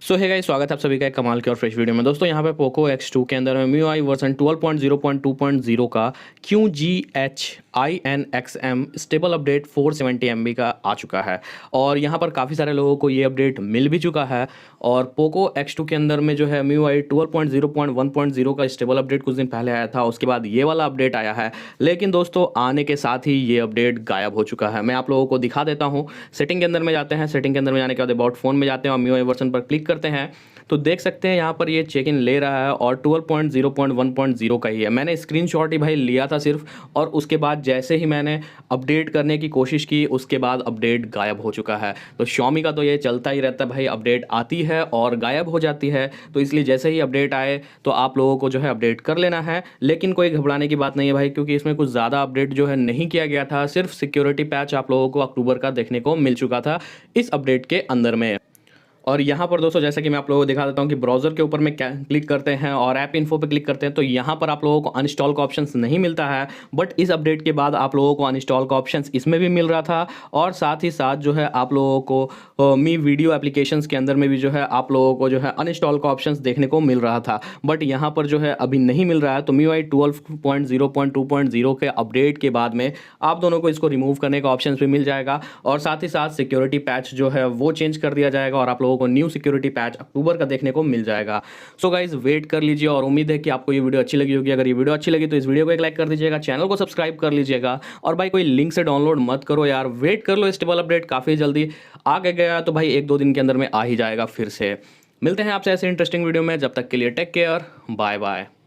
सो है गाइस, स्वागत है आप सभी का एक कमाल के और फ्रेश वीडियो में। दोस्तों यहाँ पे पोको X2 के अंदर में MIUI वर्जन 12.0.2.0 का QGHINXM स्टेबल अपडेट 470 MB का आ चुका है और यहाँ पर काफ़ी सारे लोगों को ये अपडेट मिल भी चुका है। और पोको X2 के अंदर में जो है MIUI 12.0.1.0 का स्टेबल अपडेट कुछ दिन पहले आया था, उसके बाद ये वाला अपडेट आया है। लेकिन दोस्तों आने के साथ ही ये अपडेट गायब हो चुका है। मैं आप लोगों को दिखा देता हूँ। सेटिंग के अंदर में जाते हैं, सेटिंग के अंदर में जाने के बाद अबाउट फ़ोन में जाते हैं और MIUI वर्जन पर क्लिक करते हैं तो देख सकते हैं यहाँ पर ये चेक इन ले रहा है और 12.0.1.0 का ही है। मैंने स्क्रीनशॉट ही भाई लिया था सिर्फ, और उसके बाद जैसे ही मैंने अपडेट करने की कोशिश की उसके बाद अपडेट गायब हो चुका है। तो Xiaomi का तो ये चलता ही रहता है भाई, अपडेट आती है और गायब हो जाती है। तो इसलिए जैसे ही अपडेट आए तो आप लोगों को जो है अपडेट कर लेना है। लेकिन कोई घबराने की बात नहीं है भाई, क्योंकि इसमें कुछ ज़्यादा अपडेट जो है नहीं किया गया था। सिर्फ सिक्योरिटी पैच आप लोगों को अक्टूबर का देखने को मिल चुका था इस अपडेट के अंदर में। और यहाँ पर दोस्तों जैसा कि मैं आप लोगों को दिखा देता हूँ कि ब्राउज़र के ऊपर में क्लिक करते हैं और ऐप इन्फो पे क्लिक करते हैं तो यहाँ पर आप लोगों को अनइंस्टॉल का ऑप्शंस नहीं मिलता है। बट इस अपडेट के बाद आप लोगों को अनइंस्टॉल का ऑप्शंस इसमें भी मिल रहा था और साथ ही साथ जो है आप लोगों को मी वीडियो एप्लीकेशंस के अंदर में भी जो है आप लोगों को जो है अनइंस्टॉल का ऑप्शंस देखने को मिल रहा था। बट यहाँ पर जो है अभी नहीं मिल रहा है। तो MIUI 12.0.2.0 के अपडेट के बाद में आप दोनों को इसको रिमूव करने का ऑप्शन भी मिल जाएगा और साथ ही साथ सिक्योरिटी पैच जो है वो चेंज कर दिया जाएगा और आप लोगों को न्यू सिक्योरिटी पैच अक्टूबर का देखने को मिल जाएगा। सो गाइज वेट कर लीजिए और उम्मीद है कि आपको ये वीडियो अच्छी लगी होगी। अगर ये वीडियो अच्छी लगी तो इस वीडियो को एक लाइक कर दीजिएगा, चैनल को सब्सक्राइब कर लीजिएगा और भाई कोई लिंक से डाउनलोड मत करो यार, वेट कर लो। स्टेबल अपडेट काफ़ी जल्दी आ गया तो भाई 1-2 दिन के अंदर में आ ही जाएगा। फिर से मिलते हैं आपसे ऐसे इंटरेस्टिंग वीडियो में, जब तक के लिए टेक केयर, बाय बाय।